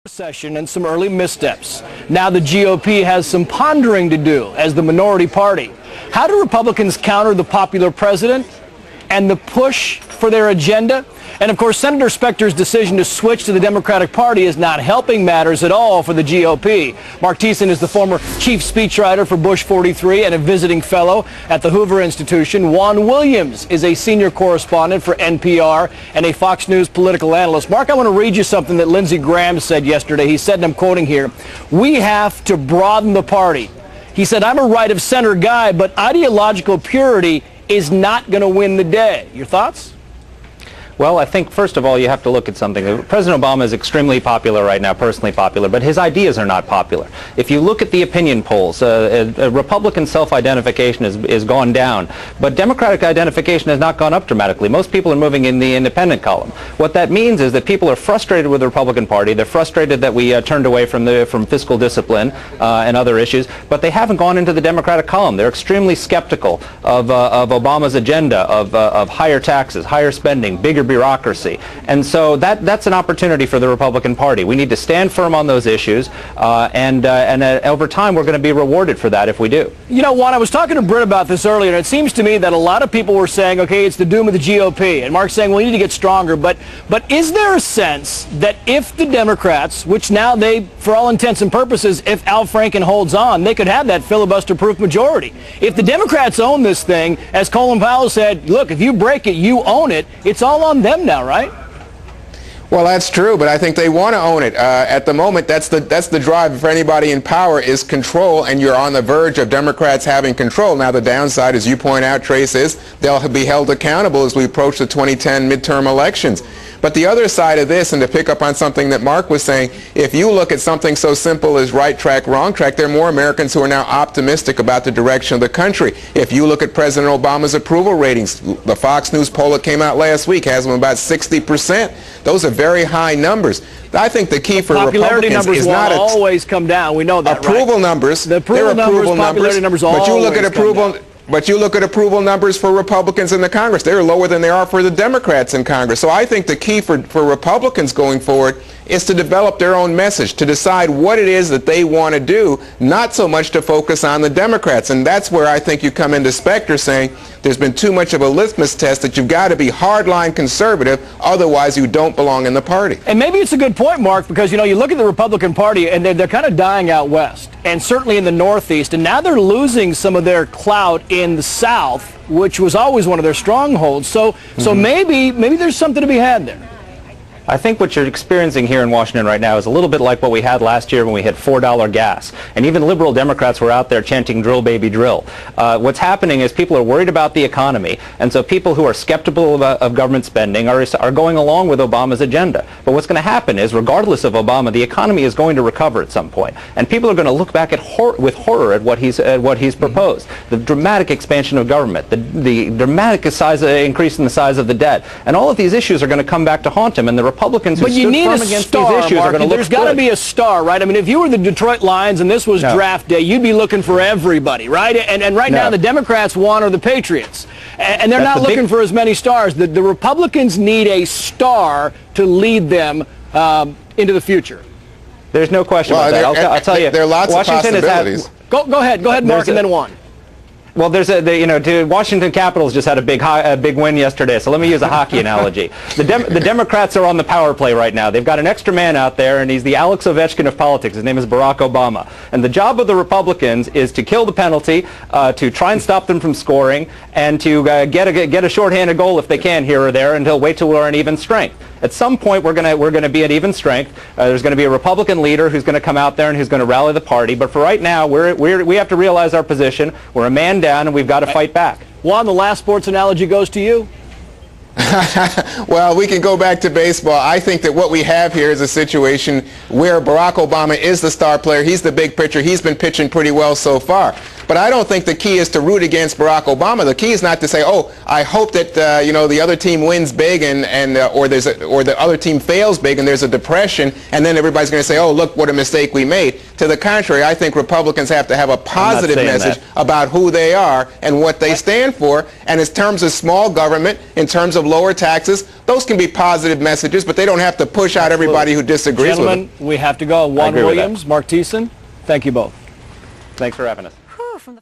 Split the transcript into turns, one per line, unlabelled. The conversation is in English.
Session and some early missteps. Now the GOP has some pondering to do as the minority party. How do Republicans counter the popular president and the push for their agenda? And of course, Senator Specter's decision to switch to the Democratic Party is not helping matters at all for the GOP. Marc Thiessen is the former chief speechwriter for Bush 43 and a visiting fellow at the Hoover Institution. Juan Williams is a senior correspondent for NPR and a Fox News political analyst. Mark, I want to read you something that Lindsey Graham said yesterday. He said, and I'm quoting here, "We have to broaden the party." He said, "I'm a right-of-center guy, but ideological purity is not going to win the day." Your thoughts?
Well, I think, first of all, you have to look at something. President Obama is extremely popular right now, personally popular, but his ideas are not popular. If you look at the opinion polls, Republican self-identification is gone down, but Democratic identification has not gone up dramatically. Most people are moving in the independent column. What that means is that people are frustrated with the Republican Party. They're frustrated that we turned away from fiscal discipline and other issues, but they haven't gone into the Democratic column. They're extremely skeptical of Obama's agenda of higher taxes, higher spending, bigger bureaucracy. And so that's an opportunity for the Republican Party. We need to stand firm on those issues, and over time we're going to be rewarded for that if we do.
You know, Juan, I was talking to Britt about this earlier, and it seems to me that a lot of people were saying, okay, it's the doom of the GOP, and Mark's saying, well, we need to get stronger, but is there a sense that if the Democrats, which now they, for all intents and purposes, if Al Franken holds on, they could have that filibuster-proof majority. If the Democrats own this thing, as Colin Powell said, look, if you break it, you own it, it's all on them now, right?
Well, that's true, but I think they want to own it. At the moment, that's the drive for anybody in power is control, and you're on the verge of Democrats having control. Now, the downside, as you point out, Trace, is they'll be held accountable as we approach the 2010 midterm elections. But the other side of this, and to pick up on something that Mark was saying, if you look at something so simple as right track, wrong track, there are more Americans who are now optimistic about the direction of the country. If you look at President Obama's approval ratings, the Fox News poll that came out last week has them about 60%. Those are very high numbers. I think the key for Republicans is not
always come down. We know that,
approval
right?
numbers.
The approval numbers, popularity numbers,
but you look at approval. But you look at approval numbers for Republicans in the Congress. They're lower than they are for the Democrats in Congress. So I think the key for Republicans going forward is to develop their own message, to decide what it is that they want to do, not so much to focus on the Democrats. And that's where I think you come into Specter saying there's been too much of a litmus test that you've got to be hardline conservative, otherwise you don't belong in the party.
And maybe it's a good point, Mark, because, you know, you look at the Republican Party and they're kind of dying out west, and certainly in the Northeast, and now they're losing some of their clout in the South, which was always one of their strongholds. So maybe there's something to be had there.
I think what you're experiencing here in Washington right now is a little bit like what we had last year when we had $4 gas. And even liberal Democrats were out there chanting drill, baby, drill. What's happening is people are worried about the economy. And so people who are skeptical of government spending are going along with Obama's agenda. But what's going to happen is, regardless of Obama, the economy is going to recover at some point. And people are going to look back with horror at what he's proposed. The dramatic expansion of government, the dramatic increase in the size of the debt. And all of these issues are going to come back to haunt him. And the Republicans who stood firm against these issues are going to look good.
There's got to be a star, right? I mean, if you were the Detroit Lions and this was draft day, you'd be looking for everybody, right? And right now the Democrats want are the Patriots. And they're not looking for as many stars. The Republicans need a star to lead them into the future.
There's no question about that. I'll tell you.
There are lots of possibilities.
Go ahead, Mark, and then Juan.
Well, Washington Capitals just had a big win yesterday, so let me use a hockey analogy. The Democrats are on the power play right now. They've got an extra man out there, and he's the Alex Ovechkin of politics. His name is Barack Obama. And the job of the Republicans is to kill the penalty, to try and stop them from scoring, and to get a shorthanded goal if they can here or there, until wait till we're an even strength. At some point, we're going to be at even strength. There's going to be a Republican leader who's going to come out there and who's going to rally the party. But for right now, we have to realize our position. We're a man down, and we've got to fight back.
Juan, the last sports analogy goes to you.
Well, we can go back to baseball. I think that what we have here is a situation where Barack Obama is the star player. He's the big pitcher. He's been pitching pretty well so far. But I don't think the key is to root against Barack Obama. The key is not to say, oh, I hope that the other team wins big or the other team fails big and there's a depression, and then everybody's going to say, oh, look what a mistake we made. To the contrary, I think Republicans have to have a positive message about who they are and what they stand for. And in terms of small government, in terms of lower taxes, those can be positive messages, but they don't have to push out everybody who disagrees with them.
Gentlemen, we have to go. Juan Williams, Marc Thiessen, thank you both.
Thanks for having us.